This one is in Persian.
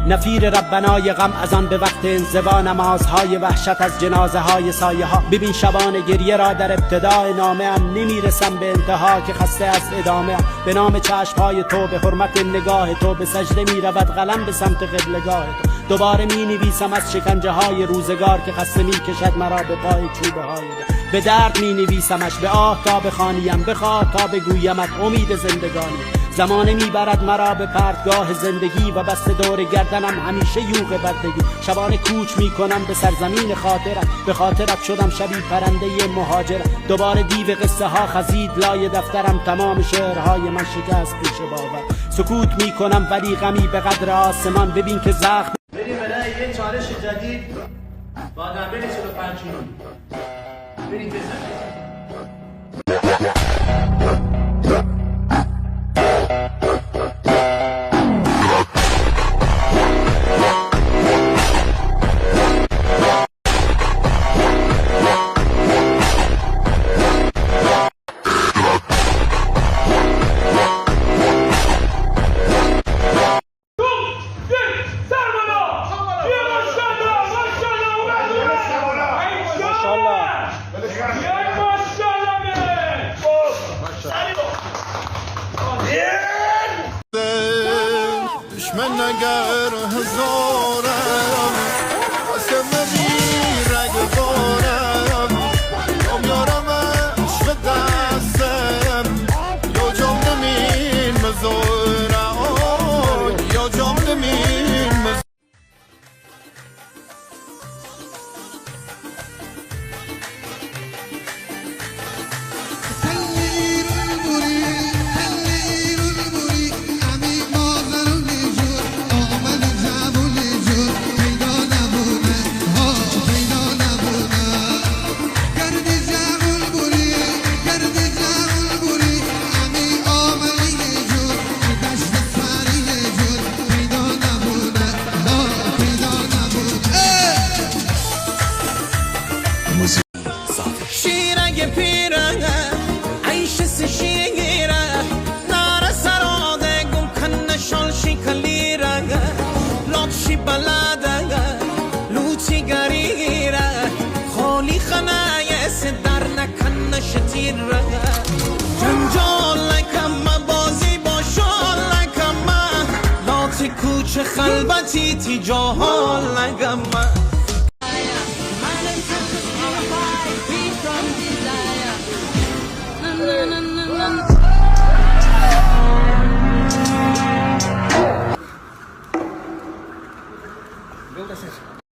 نفیر ربنای غم از آن به وقت انزوا، نمازهای وحشت از جنازه های سایه ها. ببین شبان گریه را در ابتدای نامه ام، نمیرسم به انتها که خسته از ادامه ام. به نام چشم های تو، به حرمت نگاه تو، به سجده می رود قلم به سمت قبلگاه تو. دوباره می نویسم از شکنجه های روزگار که خسته می کشد مرا به پای چوبه های تو. به درد می نویسمش، به آه تا بخوانیم، بخواه تا بگویمت امید زندگانی. زمانه میبرد مرا به پرتگاه زندگی و بسته دور گردنم همیشه یوغ بردگی. شبانه کوچ میکنم به سرزمین خاطرت، به خاطرت شدم شبی پرنده مهاجرت. دوباره دیو قصه ها خزید لای دفترم، تمام شعرهای من شکست پیش باور. سکوت میکنم ولی غمی به قدر آسمان. ببین که زخم بریم برای یه چالش جدید با دنبل 45 کیلو. بریم بزنیم. دشمن اگر هزارم قسم رگ بارم کامیارم عشق دستم یا جام نمین مزارم یا جام نمین مزارم. شیرگ پیرنگ عیش سشیگیره نار سراده گم کن شال شکلیرنگ لطشی بلده لوچی گریره خالی خنای سدر نکن شتیره جنجال لکم بازی با شال لکم لاتی کوچه خلبتی تی جاهال لکم